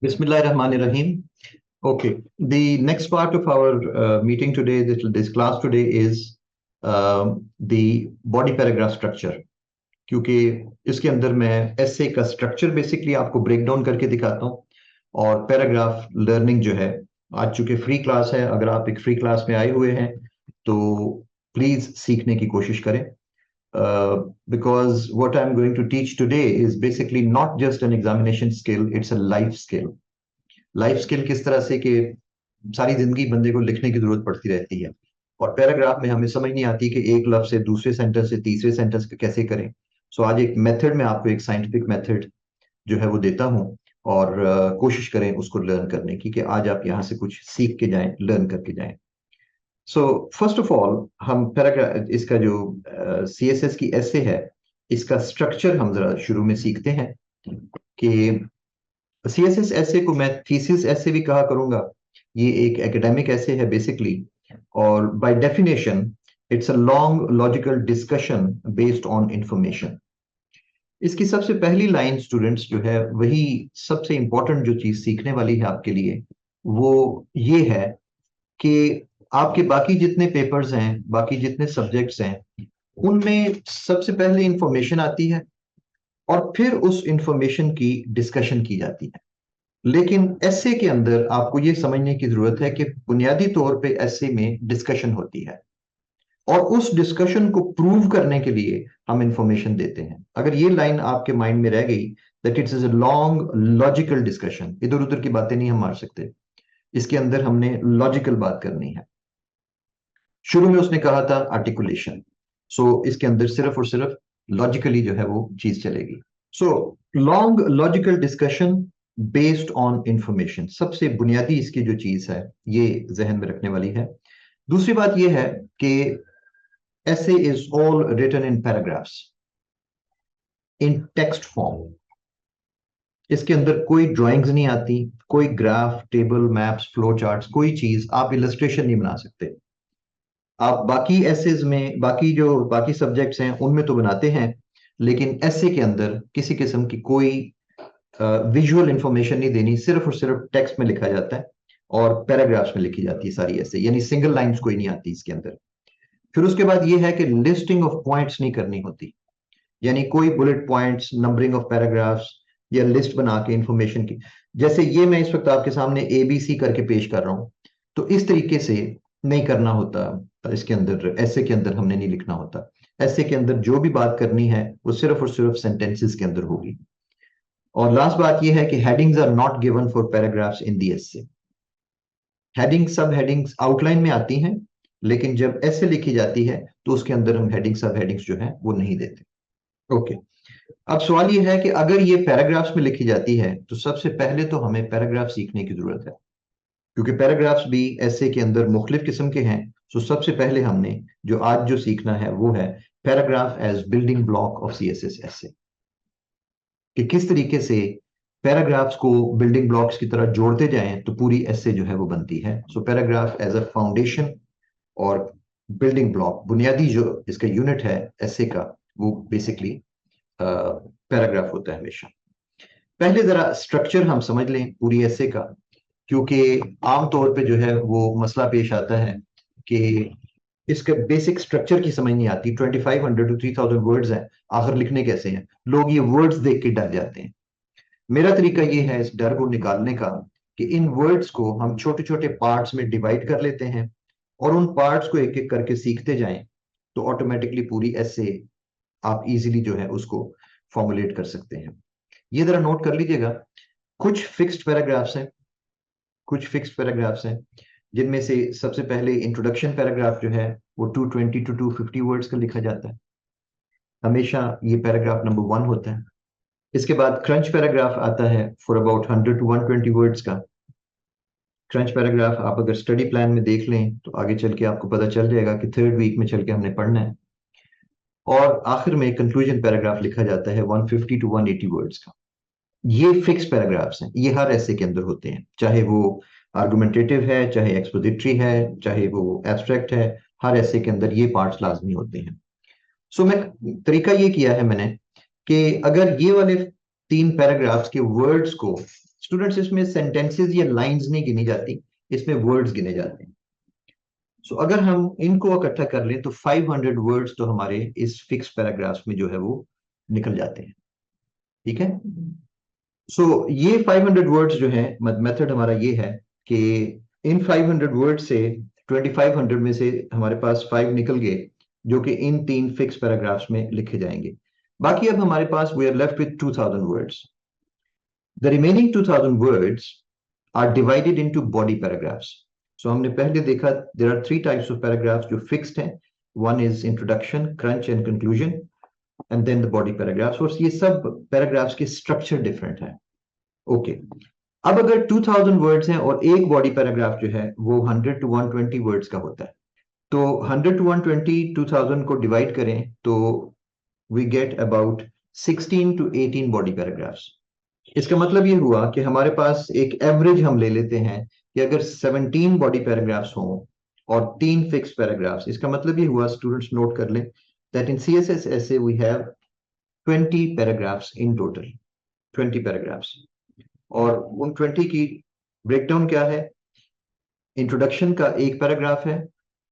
Bismillahirrahmanirrahim. Okay, the next part of our meeting today, this class today is the body paragraph structure. क्योंकि इसके अंदर मैं एसे का structure basically आपको break down करके दिखाता हूँ और पैराग्राफ लर्निंग जो है आज चूंकि फ्री क्लास है, अगर आप एक फ्री क्लास में आए हुए हैं तो प्लीज सीखने की कोशिश करें because what I'm going to teach today is basically not just an examination skill, it's a life skill. Life skill किस तरह से कि सारी जिंदगी बंदे को लिखने की जरूरत पड़ती रहती है और पैराग्राफ में हमें समझ नहीं आती कि एक लफ्ज से दूसरे सेंटेंस से तीसरे सेंटेंस को कैसे करें। सो आज एक मेथड में आपको एक साइंटिफिक मेथड जो है वो देता हूं और कोशिश करें उसको लर्न करने की कि आज आप यहाँ से कुछ सीख के जाएं, लर्न करके जाएं। सो फर्स्ट ऑफ ऑल हम पैराग्राफ इसका जो सीएसएस की एसे है इसका स्ट्रक्चर हम जरा शुरू में सीखते हैं कि सीएसएस ऐसे को मैं थीसिस ऐसे भी कहा करूंगा। ये एक एकेडमिक ऐसे है बेसिकली और by definition it's a long logical discussion based on information. इसकी सबसे पहली लाइन स्टूडेंट्स जो है वही सबसे इंपॉर्टेंट जो चीज सीखने वाली है आपके लिए वो ये है कि आपके बाकी जितने पेपर्स हैं, बाकी जितने सब्जेक्ट्स हैं, उनमें सबसे पहले इंफॉर्मेशन आती है और फिर उस इंफॉर्मेशन की डिस्कशन की जाती है। लेकिन एसे के अंदर आपको ये समझने की जरूरत है कि बुनियादी तौर पे एसे में डिस्कशन होती है और उस डिस्कशन को प्रूव करने के लिए हम इंफॉर्मेशन देते हैं। अगर ये लाइन आपके माइंड में रह गई that it's is a long logical discussion, इधर उधर की बातें नहीं हम मार सकते, इसके अंदर हमने लॉजिकल बात करनी है। शुरू में उसने कहा था आर्टिकुलेशन, सो इसके अंदर सिर्फ और सिर्फ लॉजिकली जो है वो चीज चलेगी। So long logical discussion based on information, सबसे बुनियादी इसकी जो चीज है ये जहन में रखने वाली है। दूसरी बात यह है कि essay is all written in paragraphs in text form। इसके अंदर कोई ड्राइंग्स नहीं आती, कोई graph, table, maps, flow charts, कोई चीज आप इलस्ट्रेशन नहीं बना सकते। आप बाकी एसेज में बाकी सब्जेक्ट्स हैं उनमें तो बनाते हैं, लेकिन ऐसे के अंदर किसी किस्म की कोई विजुअल इंफॉर्मेशन नहीं देनी, सिर्फ और सिर्फ टेक्स्ट में लिखा जाता है और पैराग्राफ्स में लिखी जाती है सारी ऐसे, यानी सिंगल लाइंस कोई नहीं आती इसके अंदर। फिर उसके बाद ये है कि लिस्टिंग ऑफ पॉइंट्स नहीं करनी होती, यानी कोई bullet points, numbering of paragraphs या लिस्ट बना के इंफॉर्मेशन की, जैसे ये मैं इस वक्त आपके सामने ABC करके पेश कर रहा हूं, तो इस तरीके से नहीं करना होता। इसके अंदर ऐसे के अंदर हमने नहीं लिखना होता। ऐसे के अंदर जो भी बात करनी है वो सिर्फ और सिर्फ सेंटेंसेस के अंदर होगी। और लास्ट बात यह है कि headings are not given for paragraphs in the essay. Heading sub headings outline में आती हैं, लेकिन जब ऐसे लिखी जाती है तो उसके अंदर हम हेडिंग सब हेडिंग्स जो है वो नहीं देते। ओके, अब सवाल ये है कि अगर ये पैराग्राफ्स में लिखी जाती है तो सबसे पहले तो हमें पैराग्राफ सीखने की जरूरत है, क्योंकि पैराग्राफ्स भी ऐसे के अंदर मुख्तलिफ किस्म के हैं। तो सबसे पहले हमने जो आज जो सीखना है वो है paragraph as building block of CSS essay, कि किस तरीके से पैराग्राफ्स को बिल्डिंग ब्लॉक्स की तरह जोड़ते जाएं तो पूरी ऐसे जो है वो बनती है। सो पैराग्राफ एज अ फाउंडेशन और बिल्डिंग ब्लॉक, बुनियादी जो इसका यूनिट है ऐसे का, वो बेसिकली पैराग्राफ होता है हमेशा। पहले जरा स्ट्रक्चर हम समझ लें पूरी ऐसे का, क्योंकि आमतौर पे जो है वो मसला पेश आता है कि इसके बेसिक स्ट्रक्चर की समझ नहीं आती। 2500 to 3000 वर्ड्स हैं, आखिर लिखने कैसे हैं? लोग ये वर्ड्स देख के डर जाते हैं। मेरा तरीका ये है इस डर को निकालने का कि इन वर्ड्स को हम छोटे छोटे पार्ट्स में डिवाइड कर लेते हैं और उन पार्ट्स को एक एक करके सीखते जाएं तो ऑटोमेटिकली पूरी ऐसे आप इजीली जो है उसको फॉर्मुलेट कर सकते हैं। ये जरा नोट कर लीजिएगा, कुछ फिक्स्ड पैराग्राफ्स हैं, जिनमें से सबसे पहले इंट्रोडक्शन पैराग्राफ जो है वो 220 to 250 वर्ड्स का लिखा जाता है, हमेशा ये पैराग्राफ नंबर 1 होता है। इसके बाद क्रंच पैराग्राफ आता है फॉर अबाउट 100 to 120 वर्ड्स का। क्रंच पैराग्राफ आप अगर स्टडी प्लान में देख लें तो आगे चल के आपको पता चल जाएगा कि 3rd वीक में चल के हमने पढ़ना है। और आखिर में कंक्लूजन पैराग्राफ लिखा जाता है 150 to 180 वर्ड्स का। ये फिक्स पैराग्राफ्स हैं, ये हर ऐसे के अंदर होते हैं, चाहे वो आर्गुमेंटेटिव है, चाहे एक्सपोजिटरी है, चाहे वो एब्स्ट्रैक्ट है, हर ऐसे के अंदर ये पार्ट्स लाजमी होते हैं। सो मैं तरीका ये किया है मैंने कि अगर ये वाले 3 पैराग्राफ्स के वर्ड्स को, स्टूडेंट्स इसमें सेंटेंसेस या लाइंस नहीं गिनी जाती, इसमें वर्ड्स गिने जाते हैं। सो अगर हम इनको इकट्ठा कर लें तो 500 वर्ड्स तो हमारे इस फिक्स पैराग्राफ्स में जो है वो निकल जाते हैं। ठीक है। सो ये 500 वर्ड्स जो है, मेथड हमारा ये है कि इन 500 वर्ड से 2500 में से हमारे पास 5 निकल गए जो कि इन 3 फिक्स पैराग्राफ्स में लिखे जाएंगे। बाकी अब हमारे पास we are left with 2000 words. The remaining 2000 words are divided into body paragraphs. So हमने पहले देखा there are 3 types of paragraphs जो फिक्स्ड हैं। One is introduction, crunch and conclusion, and then the body paragraphs. और ये सब paragraphs के structure different है। ओके। अब अगर 2000 वर्ड्स हैं और एक बॉडी पैराग्राफ जो है वो 100 to 120 वर्ड्स का होता है, तो 100 to 120 2000 को डिवाइड करें तो we get about 16 to 18 body paragraphs. इसका मतलब ये हुआ कि हमारे पास एक एवरेज हम ले लेते हैं कि अगर 17 बॉडी पैराग्राफ्स हों और 3 फिक्स पैराग्राफ्स, इसका मतलब ये हुआ, स्टूडेंट्स नोट कर लें, that in CSS essay we have 20 paragraphs in total, 20 paragraphs. और उन 20 की ब्रेकडाउन क्या है? इंट्रोडक्शन का एक पैराग्राफ है,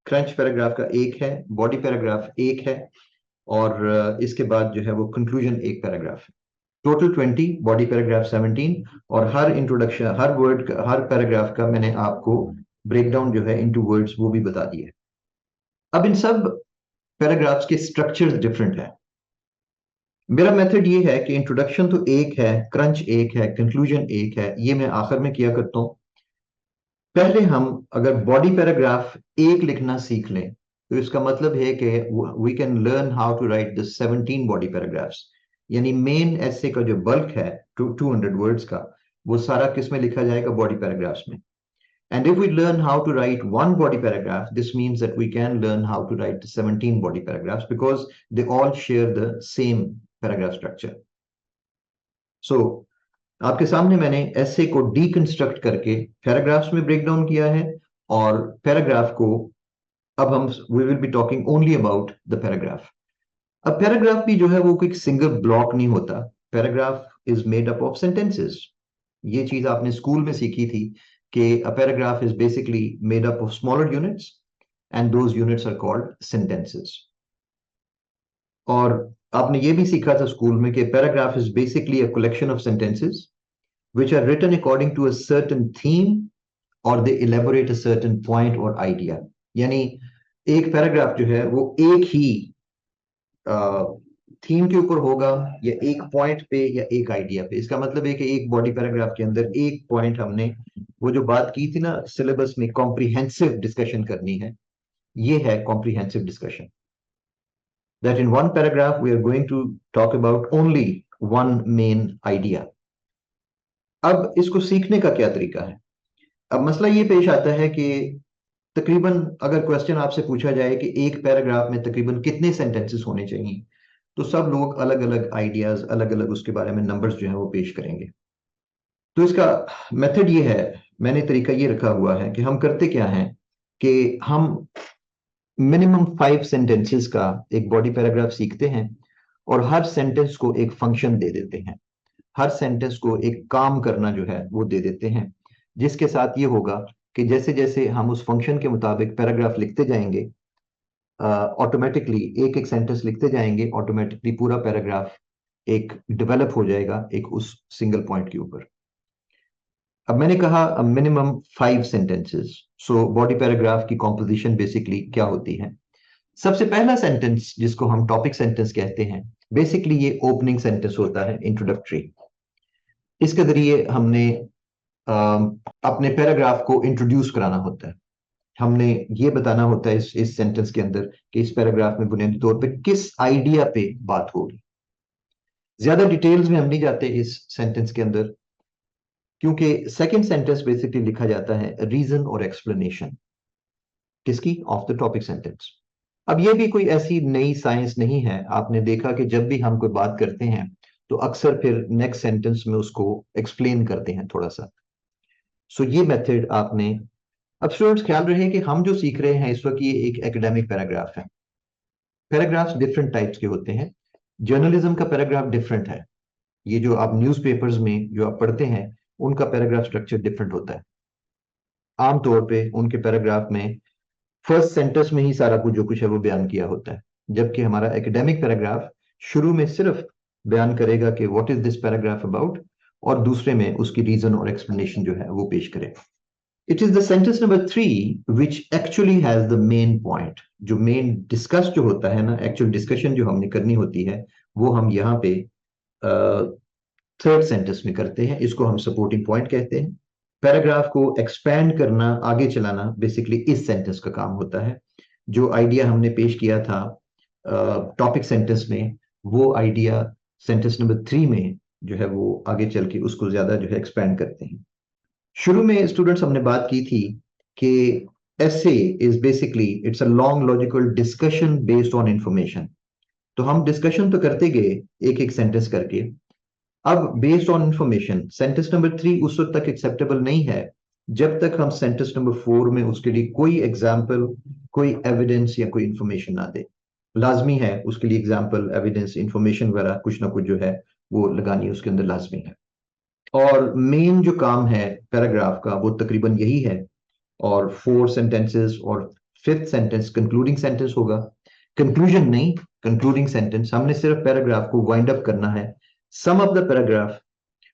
क्रंच पैराग्राफ का एक है, बॉडी पैराग्राफ एक है, और इसके बाद जो है वो कंक्लूजन एक पैराग्राफ है। टोटल 20, बॉडी पैराग्राफ 17, और हर इंट्रोडक्शन, हर वर्ड का, हर पैराग्राफ का मैंने आपको ब्रेकडाउन जो है इनटू वर्ड्स वो भी बता दिया है। अब इन सब पैराग्राफ्स के स्ट्रक्चर्स डिफरेंट है। मेरा मेथड ये है कि इंट्रोडक्शन तो एक है, क्रंच एक है, कंक्लूजन एक है, ये मैं आखिर में किया करता हूं। पहले हम अगर बॉडी पैराग्राफ एक लिखना सीख लें तो इसका मतलब है कि we can learn how to write the 17 body paragraphs. यानी मेन ऐसे का जो बल्क है 200 वर्ड्स का, वो सारा किस में लिखा जाएगा? बॉडी पैराग्राफ्स में। And if we learn how to write one body paragraph, this means that we can learn how to write 17 body paragraphs because they all share the same paragraph structure. So, आपके सामने मैंने ऐसे को deconstruct करके paragraphs में break down किया है, और पैराग्राफ को अब हम we will be talking only about the paragraph. अब पैराग्राफ भी जो है वो कोई सिंगल ब्लॉक नहीं होता। Paragraph is made up of sentences. ये चीज आपने स्कूल में सीखी थी कि a paragraph is basically made up of smaller units and those units are called sentences. और आपने ये भी सीखा था स्कूल में कि paragraph is basically a collection of sentences which are written according to a certain theme or they elaborate a certain point or idea. यानी एक पैराग्राफ जो है वो एक ही थीम के ऊपर होगा या एक पॉइंट पे या एक आइडिया पे। इसका मतलब है कि एक बॉडी पैराग्राफ के अंदर एक पॉइंट, हमने वो जो बात की थी ना सिलेबस में, कॉम्प्रिहेंसिव डिस्कशन करनी है, ये है comprehensive discussion. That in one paragraph we are going to talk about only one main idea. अब इसको सीखने का क्या तरीका है? अब मसला ये पेश आता है कि तकरीबन अगर क्वेश्चन आपसे पूछा जाए कि एक पैराग्राफ में तकरीबन कितने सेंटेंसेस होने चाहिए, तो सब लोग अलग अलग आइडियाज, अलग अलग उसके बारे में नंबर्स जो है वो पेश करेंगे। तो इसका मेथड ये है, मैंने तरीका ये रखा हुआ है कि हम करते क्या हैं कि हम मिनिमम 5 सेंटेंसेस का एक बॉडी पैराग्राफ सीखते हैं और हर सेंटेंस को एक फंक्शन दे देते हैं, हर सेंटेंस को एक काम करना जो है वो दे देते हैं, जिसके साथ ये होगा कि जैसे जैसे हम उस फंक्शन के मुताबिक पैराग्राफ लिखते जाएंगे, ऑटोमेटिकली एक एक सेंटेंस लिखते जाएंगे, ऑटोमेटिकली पूरा पैराग्राफ एक डेवलप हो जाएगा एक उस सिंगल पॉइंट के ऊपर। अब मैंने कहा minimum 5 sentences. So body paragraph की कॉम्पोजिशन बेसिकली क्या होती है? सबसे पहला सेंटेंस जिसको हम टॉपिक सेंटेंस कहते हैं, बेसिकली ये ओपनिंग सेंटेंस होता है, इंट्रोडक्टरी। इसके जरिए हमने अपने पैराग्राफ को इंट्रोड्यूस कराना होता है। हमने ये बताना होता है इस सेंटेंस के अंदर कि इस पैराग्राफ में बुनियादी तौर पे किस आइडिया पे बात होगी। ज्यादा डिटेल्स में हम नहीं जाते इस सेंटेंस के अंदर, क्योंकि सेकंड सेंटेंस बेसिकली लिखा जाता है रीजन और एक्सप्लेनेशन किसकी? Of the topic sentence. अब ये भी कोई ऐसी नई साइंस नहीं है। आपने देखा कि जब भी हम कोई बात करते हैं तो अक्सर फिर नेक्स्ट सेंटेंस में उसको एक्सप्लेन करते हैं थोड़ा सा। सो ये मेथड आपने, अब स्टूडेंट्स ख्याल रहे कि हम जो सीख रहे हैं इस वक्त ये एक एकेडमिक पैराग्राफ है। पैराग्राफ्स डिफरेंट टाइप्स के होते हैं। जर्नलिज्म का पैराग्राफ डिफरेंट है, ये जो आप न्यूज़पेपर्स में जो आप पढ़ते हैं, उनका पैराग्राफ स्ट्रक्चर डिफरेंट होता है। आमतौर पे उनके पैराग्राफ में फर्स्ट सेंटेंस में ही सारा कुछ जो कुछ है वो बयान किया होता है, जबकि हमारा एकेडमिक पैराग्राफ शुरू में सिर्फ बयान करेगा कि what is this paragraph about, और दूसरे में उसकी रीजन और एक्सप्लेनेशन जो है वो पेश करेगा। It is the sentence number 3 which actually has the main point. जो मेन डिस्कस जो होता है ना, एक्चुअल डिस्कशन जो हमने करनी होती है, वो हम यहाँ पे थर्ड सेंटेंस में करते हैं। इसको हम सपोर्टिंग पॉइंट कहते हैं। पैराग्राफ को एक्सपैंड करना, आगे चलाना बेसिकली इस सेंटेंस का काम होता है। जो आइडिया हमने पेश किया था टॉपिक सेंटेंस में, वो आइडिया सेंटेंस नंबर 3 में जो है वो आगे चल के उसको ज्यादा जो है एक्सपैंड करते हैं। शुरू में स्टूडेंट्स हमने बात की थी कि essay is basically it's a long logical discussion based on information. तो हम डिस्कशन तो करते गए एक एक सेंटेंस करके। अब based on information sentence number 3 उस वक्त तक एक्सेप्टेबल नहीं है जब तक हम सेंटेंस नंबर 4 में उसके लिए कोई एग्जाम्पल, कोई एविडेंस या कोई इंफॉर्मेशन ना दे। लाजमी है उसके लिए एग्जाम्पल, एविडेंस, इंफॉर्मेशन वगैरह कुछ ना कुछ जो है वो लगानी उसके अंदर लाजमी है। और मेन जो काम है पैराग्राफ का वो तकरीबन यही है। और 4 सेंटेंसेस और फिफ्थ सेंटेंस कंक्लूडिंग सेंटेंस होगा। कंक्लूजन नहीं, कंक्लूडिंग सेंटेंस। हमने सिर्फ पैराग्राफ को वाइंड अप करना है, सम ऑफ द पैराग्राफ।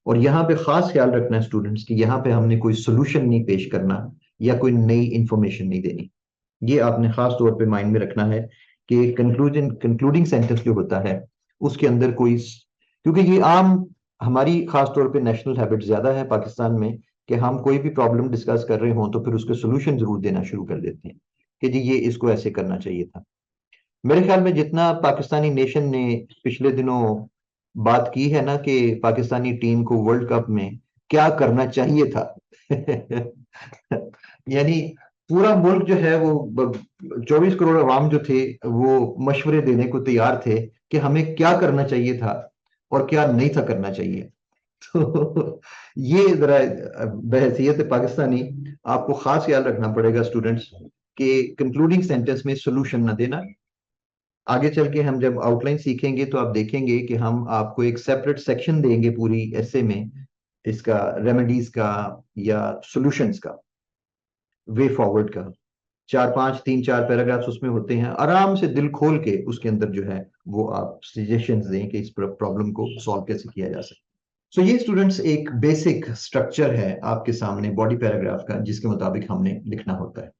और यहाँ पे खास ख्याल रखना है स्टूडेंट्स कि यहाँ पे हमने कोई सोल्यूशन नहीं पेश करना या कोई नई इंफॉर्मेशन नहीं देनी। ये आपने खास तौर पे माइंड में रखना है कि कंक्लूडिंग सेंटेंस जो होता है उसके अंदर कोई, क्योंकि ये आम हमारी खास तौर पे नेशनल हैबिट ज्यादा है पाकिस्तान में कि हम कोई भी प्रॉब्लम डिस्कस कर रहे हों तो फिर उसके सोल्यूशन जरूर देना शुरू कर देते हैं कि जी ये इसको ऐसे करना चाहिए था। मेरे ख्याल में जितना पाकिस्तानी नेशन ने पिछले दिनों बात की है ना कि पाकिस्तानी टीम को वर्ल्ड कप में क्या करना चाहिए था यानी पूरा मुल्क जो है वो 24 करोड़ अवाम जो थे वो मशवरे देने को तैयार थे कि हमें क्या करना चाहिए था और क्या नहीं था करना चाहिए। तो ये जरा बहसीयत पाकिस्तानी आपको खास ख्याल रखना पड़ेगा स्टूडेंट्स कि कंक्लूडिंग सेंटेंस में सोल्यूशन ना देना। आगे चल के हम जब आउटलाइन सीखेंगे तो आप देखेंगे कि हम आपको एक सेपरेट सेक्शन देंगे पूरी ऐसे में, इसका रेमेडीज का या सॉल्यूशंस का, वे फॉरवर्ड का। 4-5, 3-4 पैराग्राफ्स उसमें होते हैं। आराम से दिल खोल के उसके अंदर जो है वो आप सजेशंस दें कि इस प्रॉब्लम को सॉल्व कैसे किया जा सकता है। सो ये स्टूडेंट्स एक बेसिक स्ट्रक्चर है आपके सामने बॉडी पैराग्राफ का, जिसके मुताबिक हमने लिखना होता है।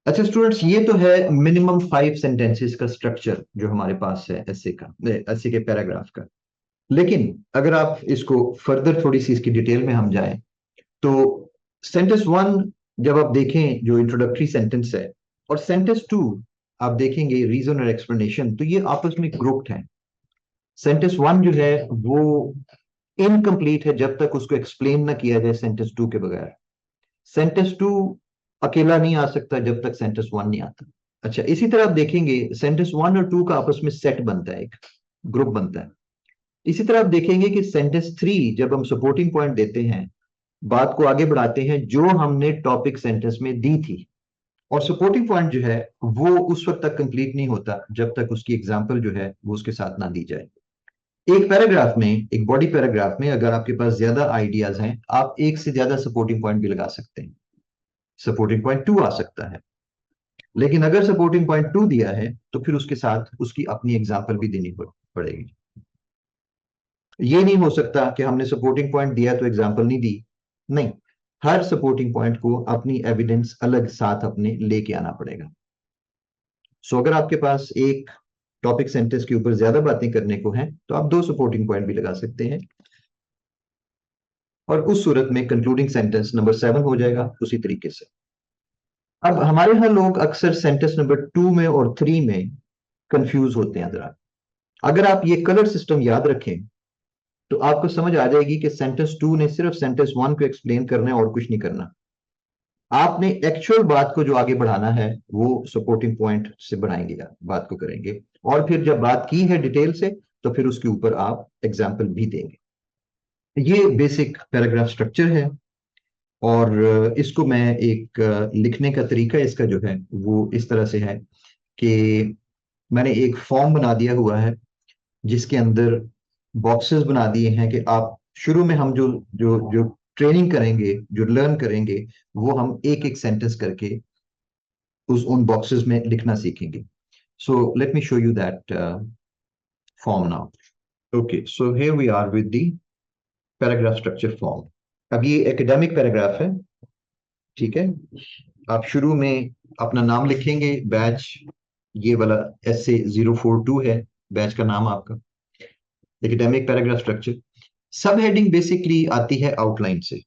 अच्छा स्टूडेंट्स, ये तो है मिनिमम 5 सेंटेंसेस का स्ट्रक्चर जो हमारे पास है ऐसे का, ऐसे के पैराग्राफ का। लेकिन अगर आप इसको फर्दर थोड़ी सी इसकी डिटेल में हम जाएं तो सेंटेंस 1 जब आप देखें जो इंट्रोडक्टरी सेंटेंस है, और सेंटेंस 2 आप देखेंगे रीजन और एक्सप्लेनेशन, तो ये आपस में ग्रुप्ड हैं। सेंटेंस 1 जो है वो इनकम्प्लीट है जब तक उसको एक्सप्लेन ना किया जाए सेंटेंस 2 के बगैर। सेंटेंस 2 अकेला नहीं आ सकता जब तक सेंटेंस 1 नहीं आता। अच्छा, इसी तरह आप देखेंगे सेंटेंस 1 और 2 का आपस में सेट बनता है, एक ग्रुप बनता है। इसी तरह आप देखेंगे कि सेंटेंस 3 जब हम सपोर्टिंग पॉइंट देते हैं, बात को आगे बढ़ाते हैं जो हमने टॉपिक सेंटेंस में दी थी, और सपोर्टिंग पॉइंट जो है वो उस वक्त तक कंप्लीट नहीं होता जब तक उसकी एग्जांपल जो है वो उसके साथ ना दी जाए। एक पैराग्राफ में, एक बॉडी पैराग्राफ में अगर आपके पास ज्यादा आइडियाज हैं, आप एक से ज्यादा सपोर्टिंग पॉइंट भी लगा सकते हैं। सपोर्टिंग पॉइंट 2 आ सकता है, लेकिन अगर सपोर्टिंग पॉइंट 2 दिया है तो फिर उसके साथ उसकी अपनी एग्जांपल भी देनी पड़ेगी। ये नहीं हो सकता कि हमने सपोर्टिंग पॉइंट दिया तो एग्जांपल नहीं दी। नहीं, हर सपोर्टिंग पॉइंट को अपनी एविडेंस अलग साथ अपने लेके आना पड़ेगा। सो अगर आपके पास एक टॉपिक सेंटेंस के ऊपर ज्यादा बातें करने को हैं तो आप 2 सपोर्टिंग पॉइंट भी लगा सकते हैं, और उस सूरत में कंक्लूडिंग सेंटेंस नंबर 7 हो जाएगा उसी तरीके से। अब हमारे यहाँ लोग अक्सर सेंटेंस नंबर 2 में और 3 में कंफ्यूज होते हैं जरा। अगर आप ये कलर सिस्टम याद रखें तो आपको समझ आ जाएगी कि सेंटेंस 2 ने सिर्फ सेंटेंस 1 को एक्सप्लेन करना है और कुछ नहीं करना। आपने एक्चुअल बात को जो आगे बढ़ाना है वो सपोर्टिंग पॉइंट से बढ़ाएंगे, बात को करेंगे, और फिर जब बात की है डिटेल से तो फिर उसके ऊपर आप एग्जाम्पल भी देंगे। ये बेसिक पैराग्राफ स्ट्रक्चर है। और इसको मैं एक लिखने का तरीका इसका जो है वो इस तरह से है कि मैंने एक फॉर्म बना दिया हुआ है जिसके अंदर बॉक्सेस बना दिए हैं कि आप शुरू में हम जो जो जो ट्रेनिंग करेंगे, जो लर्न करेंगे, वो हम एक एक सेंटेंस करके उस उन बॉक्सेस में लिखना सीखेंगे. So let me show you that form now. Okay, so here we are with the paragraph structure form. अब ये एकेडमिक पैराग्राफ है, ठीक है. आप शुरू में अपना नाम लिखेंगे, बैच, ये वाला SA 042 है बैच का नाम आपका. Academic paragraph structure. सब हेडिंग बेसिकली आती है आउटलाइन से.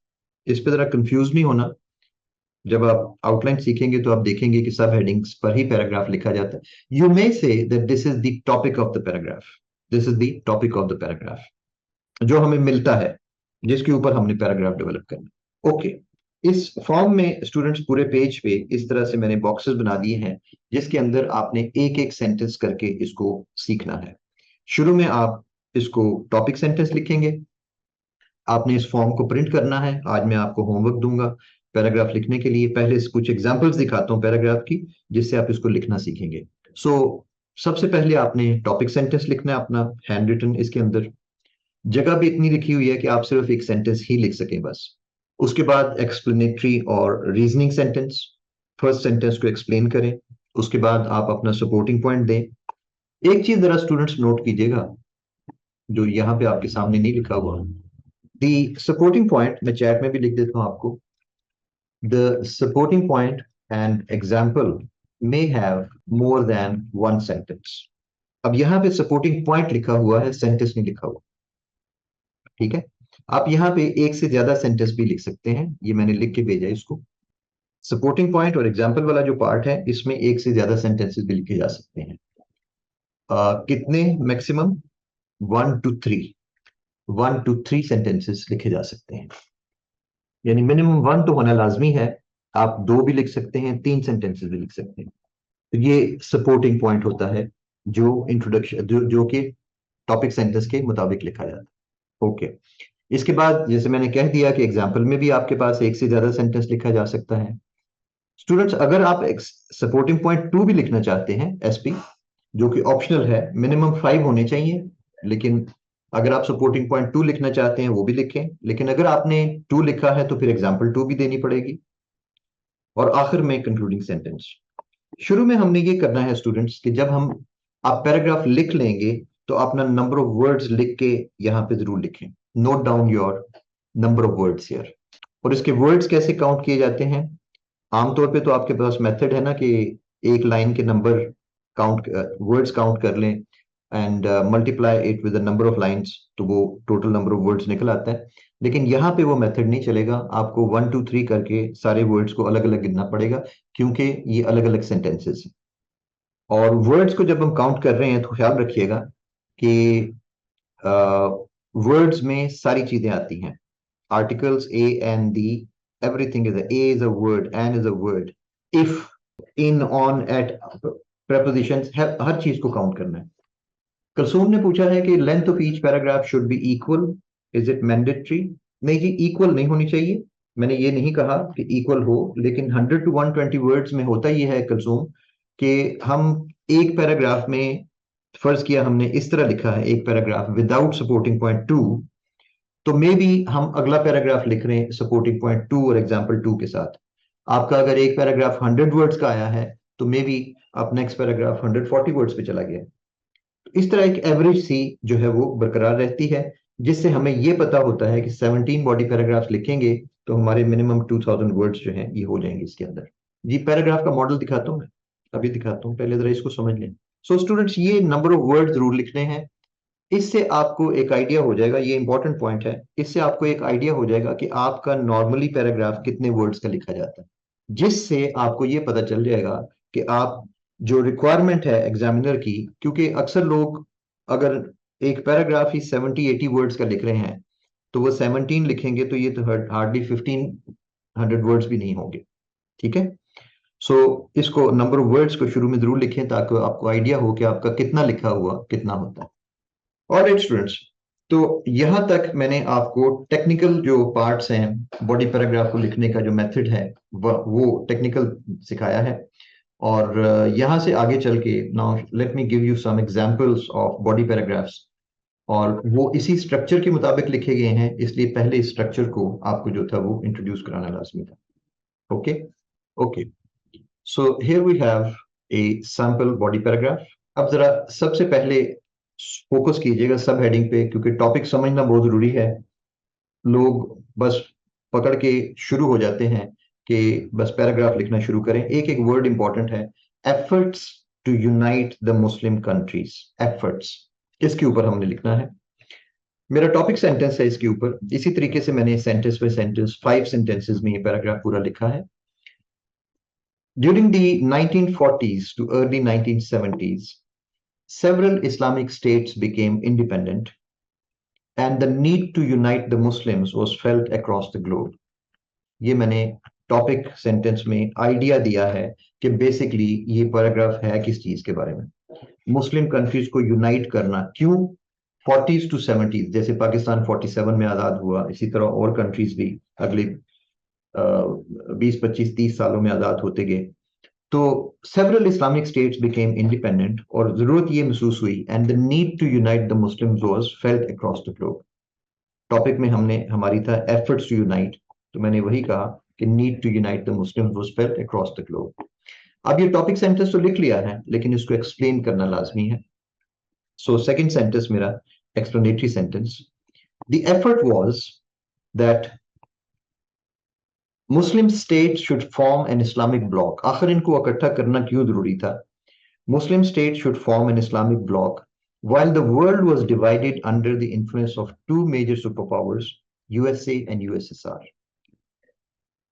इस पे जरा कंफ्यूज नहीं होना. जब आप आउटलाइन सीखेंगे तो आप देखेंगे कि सब हेडिंग्स पर ही पैराग्राफ लिखा जाता है. You may say that this is the topic of the paragraph. This is the topic of the paragraph जो हमें मिलता है, जिसके ऊपर हमने पैराग्राफ डेवलप करना. ओके, इस फॉर्म में स्टूडेंट्स पूरे पेज पे इस तरह से मैंने बॉक्सेस बना दिए हैं, जिसके अंदर आपने एक एक सेंटेंस करके इसको सीखना है. शुरू में आप इसको टॉपिक सेंटेंस लिखेंगे. आपने इस फॉर्म को प्रिंट करना है. आज मैं आपको होमवर्क दूंगा पैराग्राफ लिखने के लिए. पहले कुछ एग्जांपल्स दिखाता हूं पैराग्राफ की, जिससे आप इसको लिखना सीखेंगे. सो सबसे पहले आपने टॉपिक सेंटेंस लिखना है अपना, हैंड रिटन. इसके अंदर जगह भी इतनी लिखी हुई है कि आप सिर्फ एक सेंटेंस ही लिख सकें बस. उसके बाद एक्सप्लेनेटरी और रीजनिंग सेंटेंस. फर्स्ट सेंटेंस को एक्सप्लेन करें. उसके बाद आप अपना सपोर्टिंग पॉइंट दें. एक चीज जरा स्टूडेंट्स नोट कीजिएगा, जो यहाँ पे आपके सामने नहीं लिखा हुआ. दी सपोर्टिंग पॉइंट मैं चैट में भी लिख देता हूँ आपको. The supporting point and example may have more than one sentence. अब यहाँ पे सपोर्टिंग पॉइंट लिखा हुआ है, सेंटेंस नहीं लिखा हुआ, ठीक है. आप यहाँ पे एक से ज्यादा सेंटेंस भी लिख सकते हैं. ये मैंने लिख के भेजा है इसको. सपोर्टिंग पॉइंट और एग्जाम्पल वाला जो पार्ट है, इसमें एक से ज्यादा सेंटेंसेस भी लिखे जा सकते हैं. कितने? Maximum 1 to 3. 1 to 3 सेंटेंसेस लिखे जा सकते हैं. यानी मिनिमम 1 तो होना लाजमी है. आप 2 भी लिख सकते हैं, 3 सेंटेंसेस भी लिख सकते हैं. तो ये सपोर्टिंग पॉइंट होता है, जो इंट्रोडक्शन जो कि टॉपिक सेंटेंस के मुताबिक लिखा जाता है. ओके, इसके बाद जैसे मैंने कह दिया कि एग्जाम्पल में भी आपके पास एक से ज्यादा सेंटेंस लिखा जा सकता है. स्टूडेंट्स, अगर आप सपोर्टिंग पॉइंट 2 भी लिखना चाहते हैं, SP, जो कि ऑप्शनल है, मिनिमम 5 होने चाहिए, लेकिन अगर आप सपोर्टिंग पॉइंट 2 लिखना चाहते हैं वो भी लिखें. लेकिन अगर आपने 2 लिखा है तो फिर एग्जाम्पल 2 भी देनी पड़ेगी. और आखिर में कंक्लूडिंग सेंटेंस. शुरू में हमने ये करना है स्टूडेंट्स कि जब हम आप पैराग्राफ लिख लेंगे तो अपना नंबर ऑफ वर्ड्स लिख के यहाँ पे जरूर लिखें. Note down your number of words here. और इसके वर्ड्स कैसे काउंट किए जाते हैं? आमतौर पे तो आपके पास मेथड है ना कि एक लाइन के नंबर काउंट, वर्ड्स काउंट कर लें and multiply it with the number of lines, तो वो टोटल नंबर ऑफ वर्ड्स निकल आता है. लेकिन यहाँ पे वो मेथड नहीं चलेगा. आपको 1 2 3 करके सारे वर्ड्स को अलग अलग गिनना पड़ेगा, क्योंकि ये अलग अलग सेंटेंसेस हैं. और वर्ड्स को जब हम काउंट कर रहे हैं तो ख्याल रखिएगा कि वर्ड्स में सारी चीजें आती हैं. Articles A and the, everything is A is a word, an is a word, if, in, on, at, prepositions, हर चीज को काउंट करना है. कलसूम ने पूछा है कि length of each paragraph should be equal, is it mandatory? नहीं जी, इक्वल नहीं होनी चाहिए. मैंने ये नहीं कहा कि इक्वल हो, लेकिन 100 to 120 वर्ड्स में होता ये है कलसूम कि हम एक पैराग्राफ में, फर्ज किया हमने इस तरह लिखा है एक पैराग्राफ विदाउट सपोर्टिंग पॉइंट 2, तो मे बी हम अगला पैराग्राफ लिख रहे हैं सपोर्टिंग पॉइंट 2 और एग्जाम्पल 2 के साथ. आपका अगर एक पैराग्राफ 100 वर्ड्स का आया है तो मे बी आप नेक्स्ट पैराग्राफ 140 वर्ड्स पे चला गया. इस तरह एक एवरेज सी जो है वो बरकरार रहती है, जिससे हमें ये पता होता है कि 17 बॉडी पैराग्राफ्स लिखेंगे तो हमारे मिनिमम 2000 वर्ड्स जो हैं ये हो जाएंगे इसके अंदर. जी, पैराग्राफ का मॉडल दिखाता हूँ मैं, अभी दिखाता हूँ, पहले जरा इसको समझ लें. सो स्टूडेंट्स, ये नंबर ऑफ वर्ड जरूर लिखने हैं. इससे आपको एक आइडिया हो जाएगा, ये इंपॉर्टेंट पॉइंट है, इससे आपको एक आइडिया हो जाएगा कि आपका नॉर्मली पैराग्राफ कितने वर्ड्स का लिखा जाता है, जिससे आपको ये पता चल जाएगा कि आप जो रिक्वायरमेंट है एग्जामिनर की, क्योंकि अक्सर लोग अगर एक पैराग्राफ ही 70-80 वर्ड्स का लिख रहे हैं तो वो 17 लिखेंगे तो ये तो हार्डली 1500 वर्ड्स भी नहीं होंगे. ठीक है. सो इसको नंबर ऑफ वर्ड्स को शुरू में जरूर लिखें ताकि आपको आइडिया हो कि आपका कितना लिखा हुआ कितना होता है. ऑलराइट स्टूडेंट्स, तो यहां तक मैंने आपको टेक्निकल जो पार्ट्स हैं बॉडी पैराग्राफ को लिखने का जो मेथड है वो टेक्निकल सिखाया है. और यहां से आगे चल के now let me give you some examples of body paragraphs और वो इसी स्ट्रक्चर के मुताबिक लिखे गए हैं, इसलिए पहले इस स्ट्रक्चर को आपको जो था वो इंट्रोड्यूस कराना लाजमी था। Okay okay, so here we have a sample body paragraph. अब जरा सबसे पहले फोकस कीजिएगा सब हेडिंग पे, क्योंकि टॉपिक समझना बहुत जरूरी है। लोग बस पकड़ के शुरू हो जाते हैं कि बस पैराग्राफ लिखना शुरू करें। एक एक वर्ड इंपॉर्टेंट है। Efforts to unite the Muslim countries, efforts, इसके ऊपर हमने लिखना है। मेरा टॉपिक सेंटेंस है इसके ऊपर। इसी तरीके से मैंने सेंटेंस बाय सेंटेंस 5 सेंटेंसेस में ये पैराग्राफ पूरा लिखा है। During the 1940s to early 1970s, several Islamic states became independent, and the need to unite the Muslims was felt across the globe. ये मैंने टॉपिक सेंटेंस में आइडिया दिया है कि बेसिकली ये पैराग्राफ है किस चीज के बारे में। मुस्लिम कंट्रीज को यूनाइट करना, क्यों 40s टू 70s, जैसे पाकिस्तान 47 में आजाद हुआ, इसी तरह और कंट्रीज भी अगले 20-25-30 सालों में आजाद होते गए। तो several Islamic states became independent और जरूरत ये महसूस हुई, and the need to unite the Muslims was felt across the globe. Topic में हमने हमारी था efforts to unite, तो मैंने वही कहा कि need to unite the Muslims was felt across the globe. अब ये टॉपिक सेंटेंस तो लिख लिया है, लेकिन इसको एक्सप्लेन करना लाजमी है। सो सेकंड सेंटेंस मेरा explanatory sentence, the effort was that Muslim states should form an Islamic bloc. आखिर इनको इकट्ठा करना क्यों जरूरी था? Muslim states should form an Islamic bloc while the world was divided under the influence of two major superpowers, USA and USSR.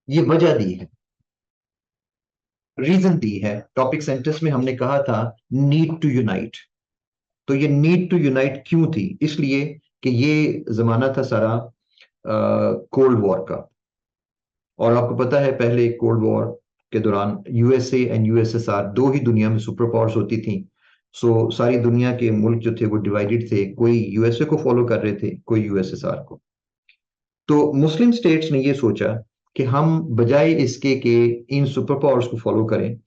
ये वजह दी है, रीजन दी है। टॉपिक सेंटेंस में हमने कहा था नीड टू यूनाइट, तो ये नीड टू यूनाइट क्यों थी? इसलिए कि ये जमाना था सारा कोल्ड वॉर का, और आपको पता है पहले कोल्ड वॉर के दौरान यूएसए एंड यूएसएसआर दो ही दुनिया में सुपर पावर्स होती थी। सो सारी दुनिया के मुल्क जो थे वो डिवाइडेड थे, कोई यूएसए को फॉलो कर रहे थे, कोई यूएसएसआर को। तो मुस्लिम स्टेट्स ने ये सोचा कि हम बजाय इसके कि इन सुपर पावर्स को फॉलो करें,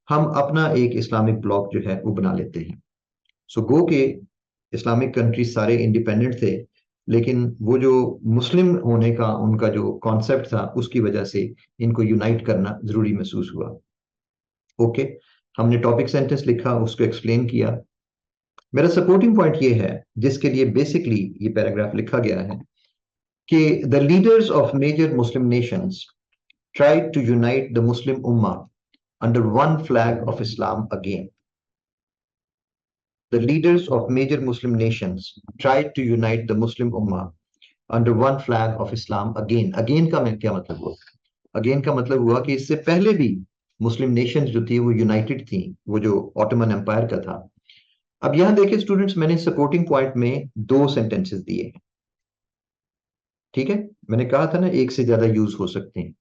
हम अपना एक इस्लामिक ब्लॉक जो है वो बना लेते हैं। सो गो के इस्लामिक कंट्रीज सारे इंडिपेंडेंट थे, लेकिन वो जो मुस्लिम होने का उनका जो कॉन्सेप्ट था उसकी वजह से इनको यूनाइट करना जरूरी महसूस हुआ। ओके, हमने टॉपिक सेंटेंस लिखा, उसको एक्सप्लेन किया। मेरा सपोर्टिंग पॉइंट ये है जिसके लिए बेसिकली ये पैराग्राफ लिखा गया है कि the leaders of major Muslim nations tried to unite the Muslim Ummah under one flag of Islam again. The leaders of major Muslim nations tried to unite the Muslim Ummah under one flag of Islam again. Again का क्या मतलब हुआ? Again का मतलब हुआ कि इससे पहले भी मुस्लिम नेशंस जो थी वो यूनाइटेड थी, वो जो ऑटोमन एम्पायर का था। अब यहां देखिए स्टूडेंट्स, मैंने सपोर्टिंग पॉइंट में 2 सेंटेंसेस दिए हैं, ठीक है? मैंने कहा था ना एक से ज्यादा यूज हो सकते हैं।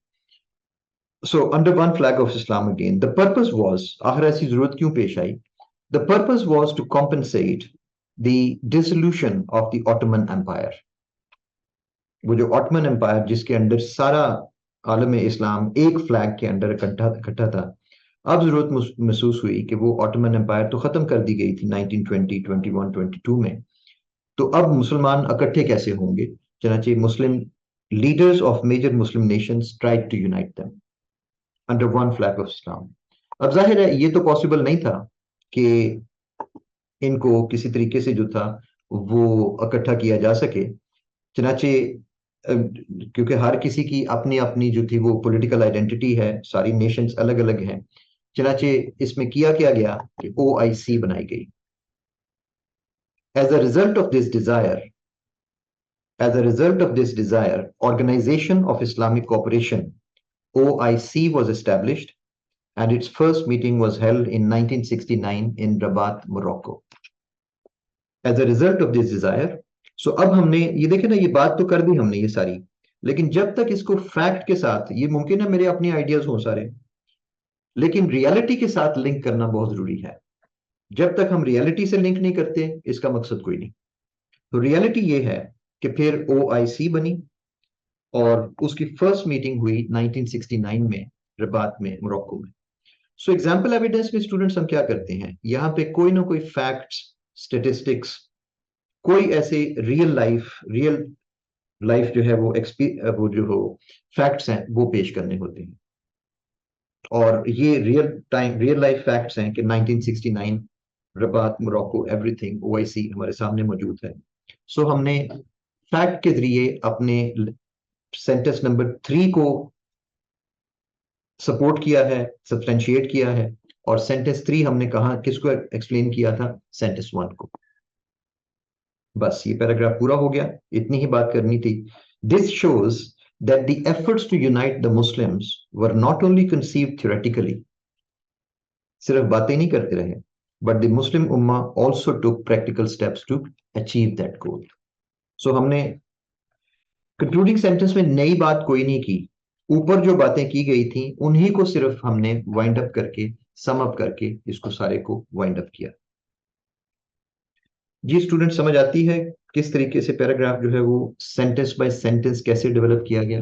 So under one flag of Islam again, the purpose was, आखिर ऐसी जरूरत क्यों पेश आई? The purpose was to compensate the dissolution of the Ottoman Empire. वो जो ऑटमन एम्पायर जिसके अंदर सारा आलम इस्लाम एक फ्लैग के अंदर इकट्ठा था, अब जरूरत महसूस हुई कि वो ऑटमन एम्पायर तो खत्म कर दी गई थी 1920, 21, 22 में। तो अब मुसलमान इकट्ठे कैसे होंगे? चनाचे Muslim leaders of major Muslim nations tried to unite them under one flag of Islam. अब जाहिर है ये तो पॉसिबल नहीं था कि इनको किसी तरीके से जो था वो इकट्ठा किया जा सके। चनाचे क्योंकि हर किसी की अपनी अपनी जो थी वो पॉलिटिकल आइडेंटिटी है, सारी नेशंस अलग अलग हैं। चनाचे इसमें किया क्या गया कि OIC बनाई गई। As a result of this desire, Organization of Islamic Cooperation, OIC, was established and its first meeting was held in 1969 in Rabat, Morocco. As a result of this desire, so अब हमने ये देखे ना, ये बात तो कर दी हमने ये सारी, लेकिन जब तक इसको फैक्ट के साथ, ये मुमकिन है मेरे अपने आइडियाज हो सारे, लेकिन रियलिटी के साथ लिंक करना बहुत जरूरी है। जब तक हम रियलिटी से लिंक नहीं करते इसका मकसद कोई नहीं। तो रियलिटी ये है कि फिर OIC बनी और उसकी फर्स्ट मीटिंग हुई 1969 में रबात में, मोरक्को में। सो एग्जाम्पल एविडेंस में स्टूडेंट्स हम क्या करते हैं, यहाँ पे कोई ना कोई फैक्ट्स, स्टेटिस्टिक्स, कोई ऐसे रियल लाइफ जो है वो जो हो फैक्ट्स हैं वो पेश करने होते हैं। और ये रियल लाइफ फैक्ट्स हैं कि 1969 रबात मोरक्को एवरीथिंग ओआईसी हमारे सामने मौजूद है। सो हमने फैक्ट के जरिए अपने सेंटेंस नंबर 3 को सपोर्ट किया है, सब्सटेंशिएट किया है। और सेंटेंस 3 हमने कहा किसको एक्सप्लेन किया था? सेंटेंस 1 को। बस ये पैराग्राफ पूरा हो गया, इतनी ही बात करनी थी। This shows that the efforts to unite the Muslims were not only conceived theoretically, सिर्फ बातें नहीं करते रहे, बट द मुस्लिम उम्मा also took practical steps to achieve that goal. So हमने कंक्लूडिंग सेंटेंस में नई बात कोई नहीं की, ऊपर जो बातें की गई थी उन्हीं को सिर्फ हमने वाइंड अप करके, सम अप करके इसको सारे को वाइंड अप किया। जी स्टूडेंट, समझ आती है किस तरीके से पैराग्राफ जो है वो सेंटेंस बाय सेंटेंस कैसे डेवलप किया गया?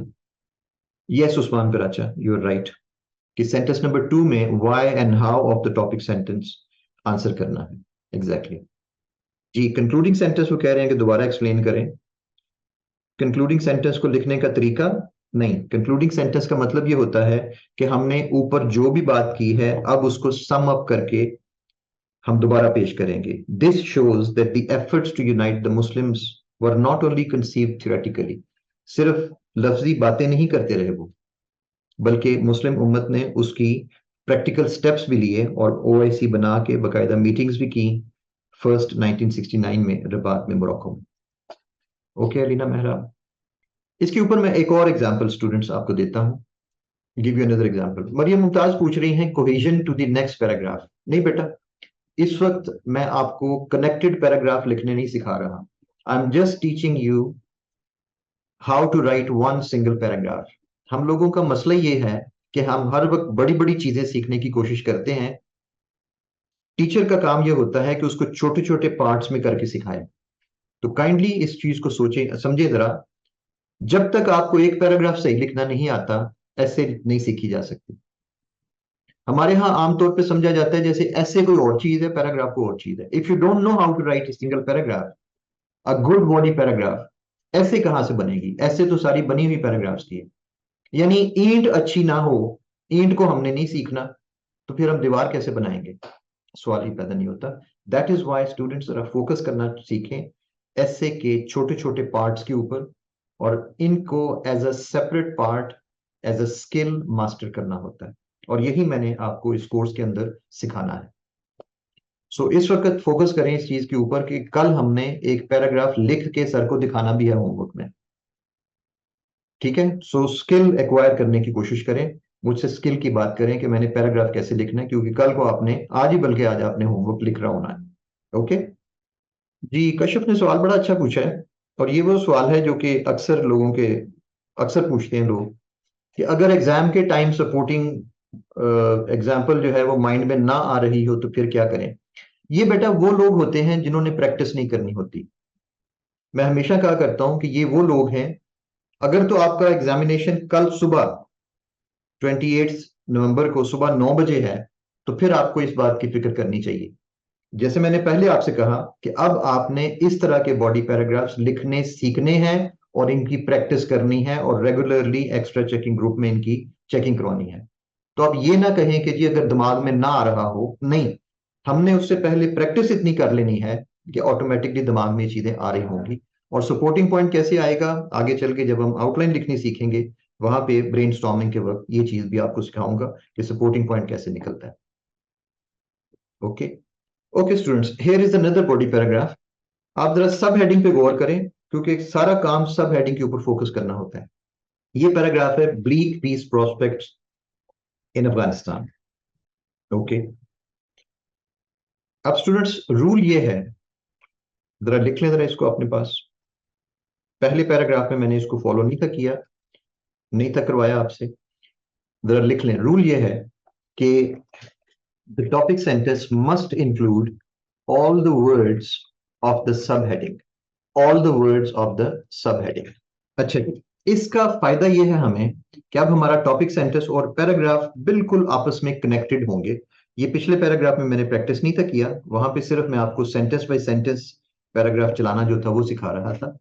यस उस्मान कराचा, यू आर राइट कि सेंटेंस नंबर 2 में why and how of the topic sentence answer करना है। एग्जैक्टली जी। कंक्लूडिंग सेंटेंस को कह रहे हैं कि दोबारा एक्सप्लेन करें। कंक्लूडिंग सेंटेंस को लिखने का तरीका नहीं, कंक्लूडिंग सेंटेंस का मतलब ये होता है कि हमने ऊपर जो भी बात की है अब उसको सम अप करके हम दोबारा पेश करेंगे। This shows that the efforts to unite the Muslims were not only conceived theoretically, सिर्फ लफ्जी बातें नहीं करते रहे वो, बल्कि मुस्लिम उम्मत ने उसकी प्रैक्टिकल स्टेप्स भी लिए और ओआईसी बना के बाकायदा मीटिंग्स भी की फर्स्ट 1969 में रबात में मोरक्को में। ओके अलीना मेहरा, इसके ऊपर मैं एक और एग्जांपल स्टूडेंट्स आपको देता हूं। Give you another example. Mariam Mumtaz पूछ रही हैं cohesion to the next paragraph. नहीं बेटा, इस वक्त मैं आपको कनेक्टेड पैराग्राफ लिखने नहीं सिखा रहा। I am just teaching you how to write one single paragraph. हम लोगों का मसला ये है कि हम हर वक्त बड़ी बड़ी चीजें सीखने की कोशिश करते हैं। टीचर का काम यह होता है कि उसको छोटे छोटे पार्ट्स में करके सिखाए। तो काइंडली इस चीज को सोचें, समझे जरा। जब तक आपको एक पैराग्राफ सही लिखना नहीं आता, ऐसे नहीं सीखी जा सकती। हमारे यहाँ आमतौर पे समझा जाता है जैसे ऐसे कोई और चीज है, पैराग्राफ को और चीज है। If you don't know how to write a single paragraph, a good body paragraph, essay कहां से बनेगी? ऐसे तो सारी बनी हुई पैराग्राफ्स की है। यानी ईंट अच्छी ना हो, ईंट को हमने नहीं सीखना, तो फिर हम दीवार कैसे बनाएंगे? सवाल ही पैदा नहीं होता। दैट इज वाई स्टूडेंट्स जरा फोकस करना सीखें ऐसे के छोटे छोटे पार्ट्स के ऊपर, और इनको as a separate part, as a skill master करना होता है। और यही मैंने आपको इस कोर्स के अंदर सिखाना है। सो इस वक्त फोकस करें इस चीज के ऊपर कि कल हमने एक पैराग्राफ लिख के सर को दिखाना भी है होमवर्क में। ठीक है? सो स्किल एक्वायर करने की कोशिश करें, मुझसे स्किल की बात करें कि मैंने पैराग्राफ कैसे लिखना है, क्योंकि कल को आपने आज ही, बल्कि आज आपने होमवर्क लिख रहा होना है। ओके जी। कश्यप ने सवाल बड़ा अच्छा पूछा है, और ये वो सवाल है जो कि अक्सर पूछते हैं लोग कि अगर एग्जाम के टाइम सपोर्टिंग एग्जाम्पल जो है वो माइंड में ना आ रही हो तो फिर क्या करें? ये बेटा वो लोग होते हैं जिन्होंने प्रैक्टिस नहीं करनी होती। मैं हमेशा कहा करता हूं कि ये वो लोग हैं, अगर तो आपका एग्जामिनेशन कल सुबह 28 नवंबर को सुबह 9 बजे है, तो फिर आपको इस बात की फिक्र करनी चाहिए। जैसे मैंने पहले आपसे कहा कि अब आपने इस तरह के बॉडी पैराग्राफ्स लिखने सीखने हैं और इनकी प्रैक्टिस करनी है, और रेगुलरली एक्स्ट्रा चेकिंग ग्रुप में इनकी चेकिंग करवानी है। तो आप ये ना कहें कि जी अगर दिमाग में ना आ रहा हो, नहीं, हमने उससे पहले प्रैक्टिस इतनी कर लेनी है कि ऑटोमेटिकली दिमाग में ये चीजें आ रही होंगी। और सपोर्टिंग पॉइंट कैसे आएगा आगे चल के, जब हम आउटलाइन लिखनी सीखेंगे, वहां पे ब्रेनस्टॉर्मिंग के वक्त ये चीज भी आपको सिखाऊंगा कि सपोर्टिंग पॉइंट कैसे निकलता है। Okay okay students, here is another body paragraph. आप जरा सब हेडिंग पे गौर करें, क्योंकि सारा काम सब हेडिंग के ऊपर फोकस करना होता है। ये पैराग्राफ है ब्लीक पीस प्रोस्पेक्ट्स इन अफगानिस्तान। ओके, अब स्टूडेंट्स रूल ये है, जरा लिख लें जरा इसको अपने पास। पहले पैराग्राफ में मैंने इसको फॉलो नहीं था किया, नहीं था करवाया आपसे। जरा लिख लें, रूल ये है कि the topic sentence must include all the words of the subheading, all the words of the subheading। अच्छा जी, इसका फायदा यह है हमें कि अब हमारा टॉपिक सेंटेंस और पैराग्राफ बिल्कुल आपस में कनेक्टेड होंगे। ये पिछले पैराग्राफ में मैंने प्रैक्टिस नहीं था किया, वहां पे सिर्फ मैं आपको सेंटेंस बाय सेंटेंस पैराग्राफ चलाना जो था वो सिखा रहा था।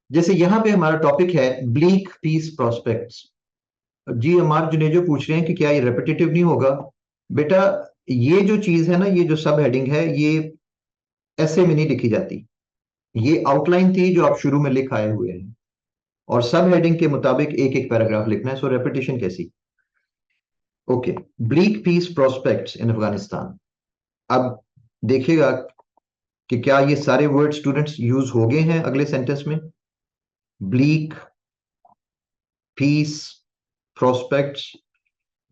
जैसे यहाँ पे हमारा टॉपिक है ब्लीक पीस प्रोस्पेक्ट्स। जी अमार जुनेजो पूछ रहे हैं कि क्या ये रेपिटेटिव नहीं होगा। बेटा ये जो चीज है ना, ये जो सब हेडिंग है, ये ऐसे में नहीं लिखी जाती। ये आउटलाइन थी जो आप शुरू में लिख आए हुए हैं, और सब हेडिंग के मुताबिक एक एक पैराग्राफ लिखना है, सो रेपिटेशन कैसी। ओके, ब्लीक पीस प्रोस्पेक्ट्स इन अफगानिस्तान। अब देखिएगा कि क्या ये सारे वर्ड स्टूडेंट्स यूज हो गए हैं अगले सेंटेंस में। ब्लीक पीस प्रोस्पेक्ट्स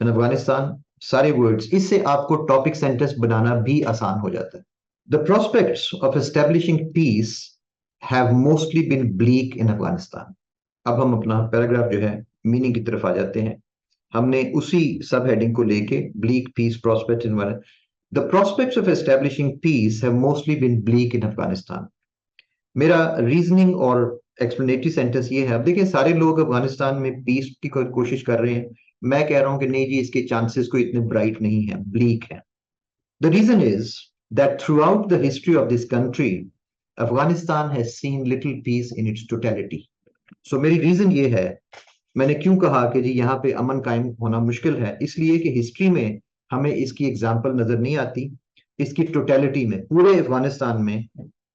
इन अफगानिस्तान, सारे वर्ड्स, इससे आपको टॉपिक सेंटेंस बनाना भी आसान हो जाता है। The prospects of establishing peace have mostly been bleak in Afghanistan. अब हम अपना पैराग्राफ जो है मीनिंग की तरफ आ जाते हैं। हमने उसी सब हेडिंग को लेके bleak peace prospect in, the prospects of establishing peace have mostly been bleak in Afghanistan. मेरा रीजनिंग और एक्सप्लेनेटरी सेंटेंस ये है। अब देखिए सारे लोग अफगानिस्तान में पीस की कोशिश कर रहे हैं, मैं कह रहा हूं कि नहीं जी, इसके चांसेस कोई इतने ब्राइट नहीं है, ब्लीक है। The reason is that throughout the history of this country Afghanistan has seen little peace in its totality. So मेरी रीजन ये है, मैंने क्यों कहा कि जी यहाँ पे अमन कायम होना मुश्किल है, इसलिए कि हिस्ट्री में हमें इसकी एग्जाम्पल नजर नहीं आती। इसकी टोटलिटी में, पूरे अफगानिस्तान में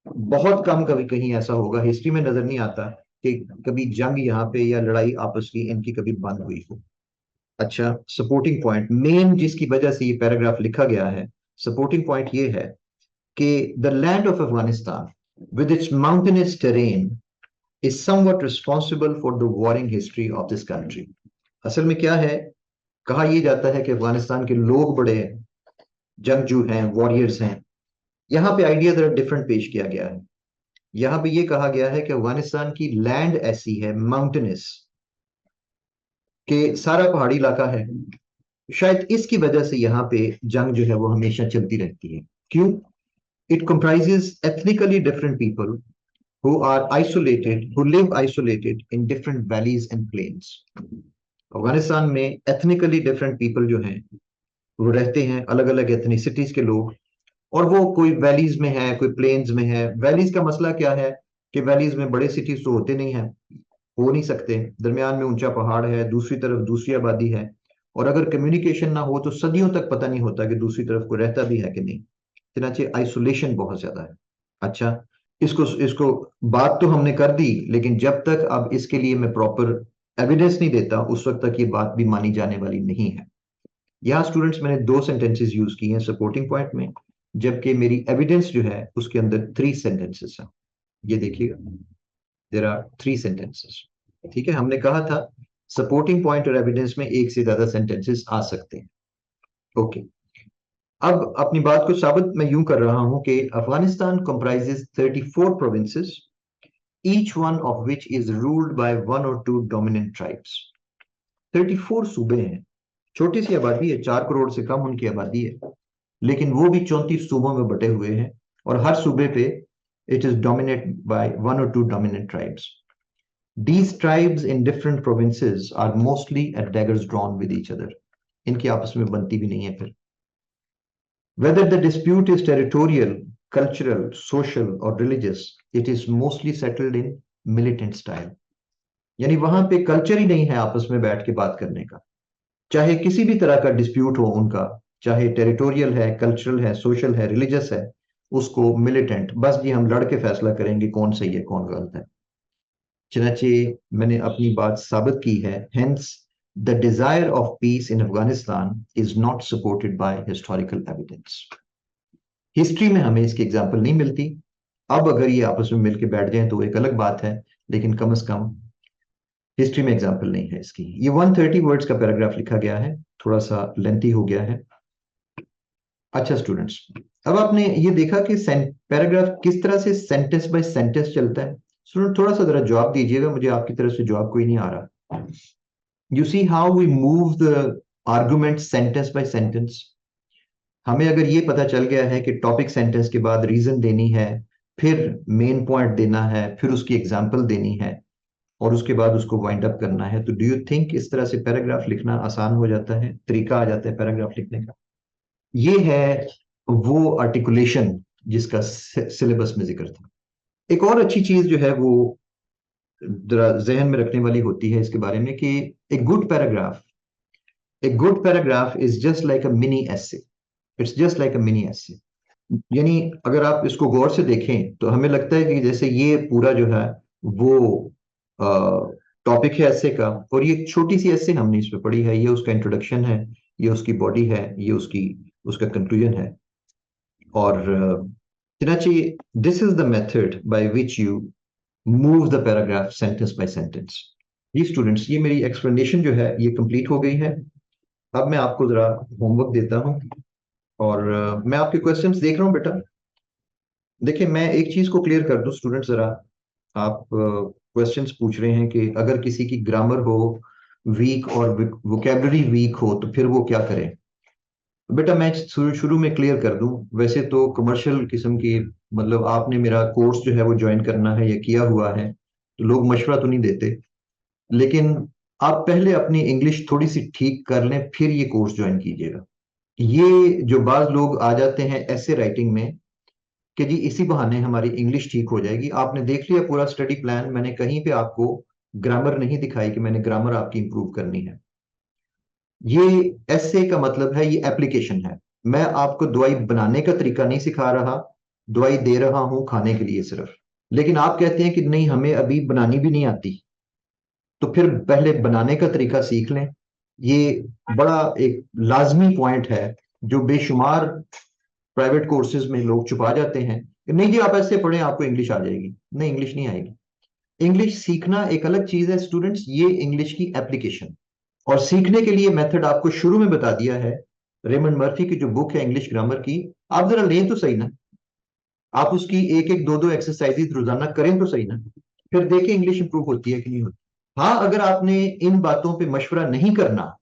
बहुत कम कभी कहीं ऐसा होगा, हिस्ट्री में नजर नहीं आता कि कभी जंग यहाँ पे या लड़ाई आपस की इनकी कभी बंद हुई हो। अच्छा, सपोर्टिंग पॉइंट मेन जिसकी वजह से ये पैराग्राफ लिखा गया है, सपोर्टिंग पॉइंट ये है कि the land of Afghanistan with its mountainous terrain is somewhat responsible for the warring history of this country. असल में क्या है, कहा यह जाता है कि अफगानिस्तान के लोग बड़े जंगजू हैं, वॉरियर्स हैं। यहाँ पे आइडिया जरा डिफरेंट पेश किया गया है। यहाँ पे ये कहा गया है कि अफगानिस्तान की लैंड ऐसी है माउंटेनस, कि सारा पहाड़ी इलाका है, शायद इसकी वजह से यहाँ पे जंग जो है वो हमेशा चलती रहती है। क्यों? It comprises ethnically different people who are isolated, who live isolated in different valleys and plains. Afghanistan में एथनिकली डिफरेंट पीपल जो हैं वो रहते हैं, अलग अलग एथनिसिटीज के लोग, और वो कोई वैलीज में है, कोई प्लेन्स में है। वैलीज का मसला क्या है कि वैलीज में बड़े सिटीज तो होते नहीं हैं, हो नहीं सकते, दरमियान में ऊंचा पहाड़ है, दूसरी तरफ दूसरी आबादी है, और अगर कम्युनिकेशन ना हो तो सदियों तक पता नहीं होता कि दूसरी तरफ कोई रहता भी है कि नहीं। चनाचे आइसोलेशन बहुत ज्यादा है। अच्छा, इसको इसको बात तो हमने कर दी, लेकिन जब तक अब इसके लिए मैं प्रॉपर एविडेंस नहीं देता उस वक्त तक ये बात भी मानी जाने वाली नहीं है। यहाँ स्टूडेंट्स मैंने 2 सेंटेंसेस यूज किए हैं सपोर्टिंग पॉइंट में, जबकि मेरी एविडेंस जो है उसके अंदर 3 सेंटेंसेस है। ये देखिएगा, देयर आर 3 सेंटेंसेस। ठीक है, हमने कहा था सपोर्टिंग पॉइंट और एविडेंस में एक से ज्यादा सेंटेंसेस आ सकते हैं। ओके, अब अपनी बात को साबित मैं यूं कर रहा हूं कि Afghanistan comprises 34 provinces, each one of which is ruled by 1 or 2 dominant tribes। 34 सूबे हैं, छोटी सी आबादी है, 4 करोड़ से कम उनकी आबादी है, लेकिन वो भी 34 सूबों में बटे हुए हैं, और हर सूबे पे it is dominated by 1 or 2 dominant tribes। These tribes in different provinces are mostly at daggers drawn with each other। इनकी आपस में बनती भी नहीं है फिर। Whether the dispute is territorial, cultural, social or religious, it is mostly settled in militant style। यानी वहां पे कल्चर ही नहीं है आपस में बैठ के बात करने का, चाहे किसी भी तरह का डिस्प्यूट हो उनका, चाहे टेरिटोरियल है, कल्चरल है, सोशल है, रिलीजियस है, उसको मिलिटेंट, बस जी हम लड़ के फैसला करेंगे कौन सही है कौन गलत है। चनाचे मैंने अपनी बात साबित की है। Hence the desire of peace in Afghanistan is not supported by historical evidence. History में हमें इसकी एग्जाम्पल नहीं मिलती। अब अगर ये आपस में मिलकर बैठ जाए तो एक अलग बात है, लेकिन कम से कम हिस्ट्री में एग्जाम्पल नहीं है इसकी। ये 130 वर्ड्स का पैराग्राफ लिखा गया है, थोड़ा सा लेंथी हो गया है। अच्छा स्टूडेंट्स, अब आपने ये देखा कि पैराग्राफ किस तरह से सेंटेंस बाय सेंटेंस चलता है। स्टूडेंट थोड़ा सा जरा जवाब दीजिएगा, मुझे आपकी तरफ से जवाब कोई नहीं आ रहा। You see how we move the argument sentence by sentence. हमें अगर ये पता चल गया है कि टॉपिक सेंटेंस के बाद रीजन देनी है, फिर मेन पॉइंट देना है, फिर उसकी एग्जाम्पल देनी है, और उसके बाद उसको वाइंड अप करना है, तो डू यू थिंक इस तरह से पैराग्राफ लिखना आसान हो जाता है, तरीका आ जाता है पैराग्राफ लिखने का। ये है वो आर्टिकुलेशन जिसका सिलेबस में जिक्र था। एक और अच्छी चीज जो है वो जरा जहन में रखने वाली होती है इसके बारे में कि a good paragraph a good paragraph is just like a mini essay. It's just like a mini essay. यानी अगर आप इसको गौर से देखें तो हमें लगता है कि जैसे ये पूरा जो है वो टॉपिक है ऐसे का, और ये छोटी सी ऐसे हमने इस पे पढ़ी है, ये उसका इंट्रोडक्शन है, ये उसकी बॉडी है, ये उसकी उसका कंक्लूजन है। और चिनाची, this is the method by which you move the paragraph sentence by sentence. ये स्टूडेंट्स, ये मेरी एक्सप्लेनेशन जो है ये कंप्लीट हो गई है। अब मैं आपको जरा होमवर्क देता हूँ, और मैं आपके क्वेश्चंस देख रहा हूँ बेटा। देखिए, मैं एक चीज को क्लियर कर दूं स्टूडेंट, जरा आप क्वेश्चंस पूछ रहे हैं कि अगर किसी की ग्रामर हो वीक और वोकेबलरी वीक हो तो फिर वो क्या करें। बेटा मैं शुरू शुरू में क्लियर कर दूं, वैसे तो कमर्शियल किस्म की, मतलब आपने मेरा कोर्स जो है वो ज्वाइन करना है या किया हुआ है तो लोग मशवरा तो नहीं देते, लेकिन आप पहले अपनी इंग्लिश थोड़ी सी ठीक कर लें फिर ये कोर्स ज्वाइन कीजिएगा। ये जो बाज लोग आ जाते हैं ऐसे राइटिंग में कि जी इसी बहाने हमारी इंग्लिश ठीक हो जाएगी, आपने देख लिया पूरा स्टडी प्लान, मैंने कहीं पे आपको ग्रामर नहीं दिखाई कि मैंने ग्रामर आपकी इंप्रूव करनी है। ये ऐसे का मतलब है, ये एप्लीकेशन है। मैं आपको दवाई बनाने का तरीका नहीं सिखा रहा, दवाई दे रहा हूं खाने के लिए सिर्फ। लेकिन आप कहते हैं कि नहीं हमें अभी बनानी भी नहीं आती, तो फिर पहले बनाने का तरीका सीख लें। ये बड़ा एक लाजमी पॉइंट है जो बेशुमार प्राइवेट कोर्सेज में लोग छुपा जाते हैं कि नहीं जी आप ऐसे पढ़ें आपको इंग्लिश आ जाएगी। नहीं, इंग्लिश नहीं आएगी। इंग्लिश सीखना एक अलग चीज है स्टूडेंट्स, ये इंग्लिश की एप्लीकेशन। और सीखने के लिए मेथड आपको शुरू में बता दिया है, रेमंड मर्फी की जो बुक है इंग्लिश ग्रामर की, आप जरा लें तो सही ना। आप उसकी एक एक दो दो एक्सरसाइजेज रोजाना करें तो सही ना, फिर देखें इंग्लिश इंप्रूव होती है कि नहीं होती। हाँ, अगर आपने इन बातों पे मशवरा नहीं करना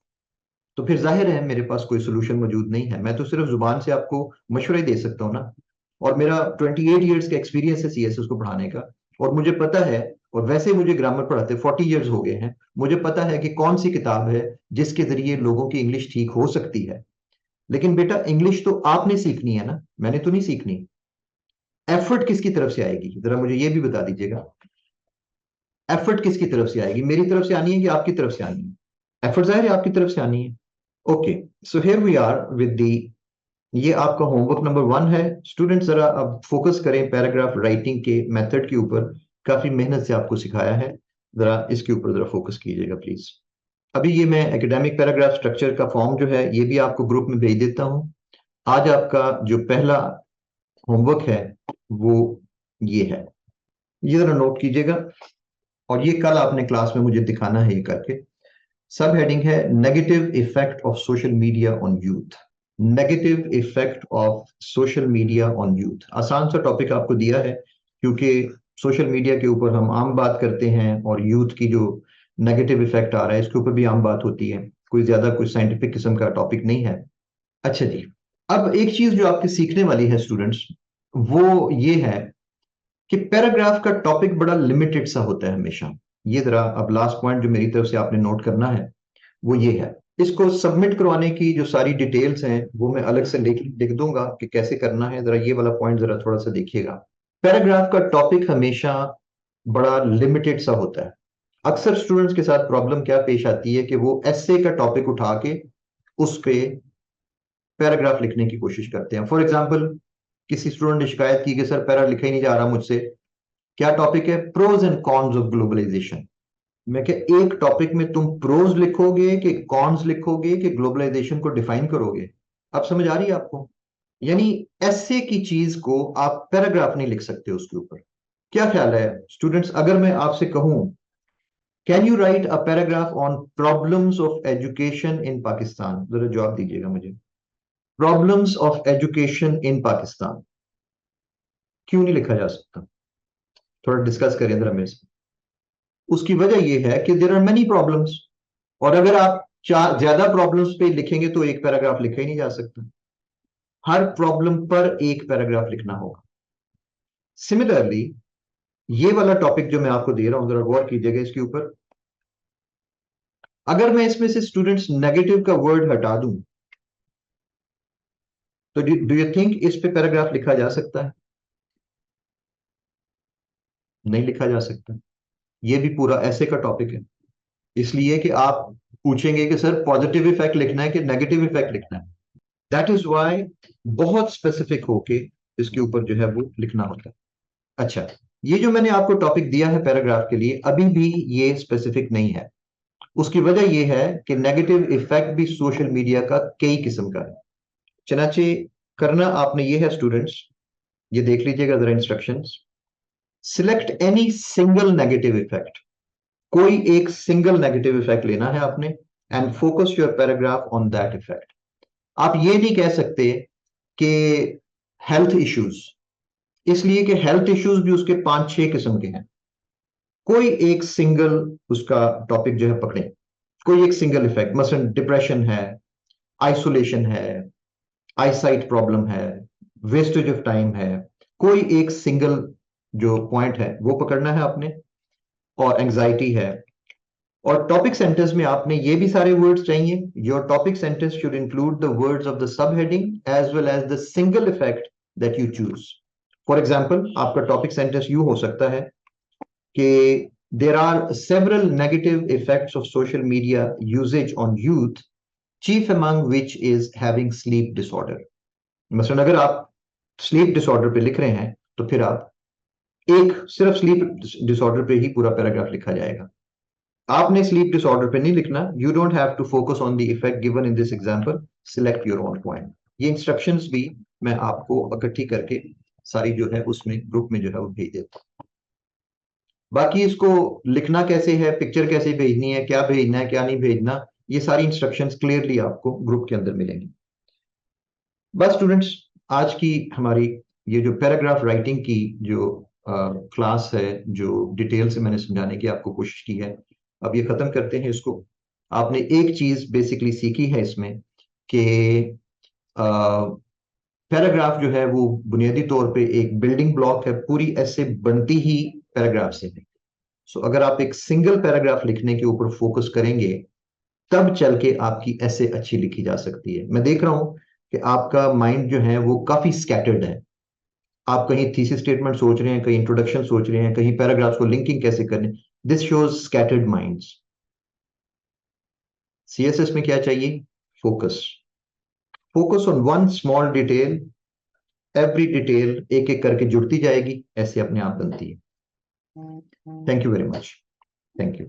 तो फिर जाहिर है मेरे पास कोई सोल्यूशन मौजूद नहीं है, मैं तो सिर्फ जुबान से आपको मशवरा ही दे सकता हूँ ना। और मेरा 28 ईयर्स का एक्सपीरियंस है सीएसएस को पढ़ाने का, और मुझे पता है, और वैसे मुझे ग्रामर पढ़ाते 40 ईयर्स हो गए हैं, मुझे पता है कि कौन सी किताब है जिसके जरिए लोगों की इंग्लिश ठीक हो सकती है। लेकिन बेटा इंग्लिश तो आपने सीखनी है ना, मैंने तो नहीं सीखनी। एफर्ट किसकी तरफ से आएगी जरा मुझे ये भी बता दीजिएगा। एफर्ट किसकी तरफ से आएगी, मेरी तरफ से आनी है कि आपकी तरफ से आनी है। एफर्ट जाहिर है आपकी तरफ से आनी है। Okay, so here we are with the, ये आपका होमवर्क नंबर 1 है। स्टूडेंट जरा अब फोकस करें पैराग्राफ राइटिंग के मेथड के ऊपर, काफी मेहनत से आपको सिखाया है, जरा इसके ऊपर जरा फोकस कीजिएगा प्लीज। अभी ये मैं एकेडमिक पैराग्राफ स्ट्रक्चर का फॉर्म जो है ये भी आपको ग्रुप में भेज देता हूँ। आज आपका जो पहला होमवर्क है वो ये है, ये जरा नोट कीजिएगा, और ये कल आपने क्लास में मुझे दिखाना है ये करके। सब हेडिंग है negative effect of social media on youth. Negative effect of social media on youth, आसान सा टॉपिक आपको दिया है क्योंकि सोशल मीडिया के ऊपर हम आम बात करते हैं, और यूथ की जो नेगेटिव इफेक्ट आ रहा है इसके ऊपर भी आम बात होती है, कोई ज्यादा कोई साइंटिफिक किस्म का टॉपिक नहीं है। अच्छा जी, अब एक चीज जो आपके सीखने वाली है स्टूडेंट्स, वो ये है कि पैराग्राफ का टॉपिक बड़ा लिमिटेड सा होता है हमेशा। ये जरा अब लास्ट पॉइंट जो मेरी तरफ से आपने नोट करना है वो ये है। इसको सबमिट करवाने की जो सारी डिटेल्स हैं वो मैं अलग से लिख लिख दूंगा कि कैसे करना है, जरा ये वाला पॉइंट जरा थोड़ा सा देखिएगा। पैराग्राफ का टॉपिक हमेशा बड़ा लिमिटेड सा होता है। अक्सर स्टूडेंट्स के साथ प्रॉब्लम क्या पेश आती है कि वो एस्से का टॉपिक उठा के उस पे पैराग्राफ लिखने की कोशिश करते हैं। फॉर एग्जाम्पल, किसी स्टूडेंट ने शिकायत की कि सर पैरा लिखा ही नहीं जा रहा मुझसे। क्या टॉपिक है? Pros and cons of globalization. मैं क्या एक टॉपिक में तुम प्रोज लिखोगे कि कॉन्स लिखोगे कि ग्लोबलाइजेशन को डिफाइन करोगे? अब समझ आ रही है आपको? यानी ऐसे की चीज को आप पैराग्राफ नहीं लिख सकते उसके ऊपर। क्या ख्याल है स्टूडेंट्स, अगर मैं आपसे कहूं can you right a paragraph on problems of education in Pakistan, जरा जवाब दीजिएगा मुझे। Problems of education in Pakistan क्यों नहीं लिखा जा सकता? थोड़ा डिस्कस करें जरा मेरे से। उसकी वजह यह है कि देर आर मेनी प्रॉब्लम्स, और अगर आप चार ज्यादा प्रॉब्लम्स पे लिखेंगे तो एक पैराग्राफ लिखा ही नहीं जा सकता। हर प्रॉब्लम पर एक पैराग्राफ लिखना होगा। सिमिलरली ये वाला टॉपिक जो मैं आपको दे रहा हूं जरा गौर कीजिएगा इसके ऊपर। अगर मैं इसमें से स्टूडेंट्स नेगेटिव का वर्ड हटा दूं तो डू यू थिंक इस पे पैराग्राफ लिखा जा सकता है? नहीं लिखा जा सकता। ये भी पूरा ऐसे का टॉपिक है, इसलिए कि आप पूछेंगे कि सर पॉजिटिव इफेक्ट लिखना है कि नेगेटिव इफेक्ट लिखना है। दैट इज वाई बहुत स्पेसिफिक होके इसके ऊपर जो है वो लिखना होता है। अच्छा, ये जो मैंने आपको टॉपिक दिया है पैराग्राफ के लिए, अभी भी ये स्पेसिफिक नहीं है। उसकी वजह ये है कि नेगेटिव इफेक्ट भी सोशल मीडिया का कई किस्म का है। चनाचे करना आपने ये है स्टूडेंट्स, ये देख लीजिएगा जरा instructions. Select any single negative effect, कोई एक सिंगल नेगेटिव इफेक्ट लेना है आपने, and focus your paragraph on that effect. आप ये नहीं कह सकते कि हेल्थ इश्यूज, इसलिए कि हेल्थ इश्यूज भी उसके 5-6 किस्म के हैं। कोई एक सिंगल उसका टॉपिक जो है पकड़े, कोई एक सिंगल इफेक्ट, मसलन डिप्रेशन है, आइसोलेशन है, आईसाइट प्रॉब्लम है, वेस्टेज ऑफ टाइम है, कोई एक सिंगल जो पॉइंट है वो पकड़ना है आपने, और एंजाइटी है। और टॉपिक सेंटेंस में आपने ये भी सारे वर्ड्स चाहिए। Your topic sentence should include the words of the sub heading as well as the single effect that you choose. For example, आपका टॉपिक सेंटेंस यू हो सकता है कि there are several negative effects of social media usage on youth, chief among which is having sleep disorder. मसलन अगर आप sleep disorder पे लिख रहे हैं तो फिर आप एक सिर्फ स्लीप डिसऑर्डर पे ही पूरा पैराग्राफ लिखा जाएगा। आपने स्लीप डिसऑर्डर पे नहीं लिखना। You don't have to focus on the effect given in this example, select your own point. ये इंस्ट्रक्शंस भी मैं आपको इकट्ठी करके सारी जो है उसमें ग्रुप में जो है वो भेज देता हूँ। बाकी इसको लिखना कैसे है, पिक्चर कैसे भेजनी है, क्या भेजना है क्या नहीं भेजना, ये सारी इंस्ट्रक्शंस क्लियरली आपको ग्रुप के अंदर मिलेंगी। बस स्टूडेंट्स, आज की हमारी ये जो पैराग्राफ राइटिंग की जो क्लास है, जो डिटेल से मैंने समझाने की आपको कोशिश की है, अब ये खत्म करते हैं इसको। आपने एक चीज बेसिकली सीखी है इसमें कि पैराग्राफ जो है वो बुनियादी तौर पे एक बिल्डिंग ब्लॉक है, पूरी ऐसे बनती ही पैराग्राफ से है। सो अगर आप एक सिंगल पैराग्राफ लिखने के ऊपर फोकस करेंगे तब चल के आपकी ऐसे अच्छी लिखी जा सकती है। मैं देख रहा हूं कि आपका माइंड जो है वो काफी स्कैटर्ड है। आप कहीं थीसिस स्टेटमेंट सोच रहे हैं, कहीं इंट्रोडक्शन सोच रहे हैं, कहीं पैराग्राफ्स को लिंकिंग कैसे करने। This shows scattered minds. CSS में क्या चाहिए? Focus. Focus on one small detail, every detail एक एक करके जुड़ती जाएगी, ऐसे अपने आप बनती है। Thank you very much. Thank you.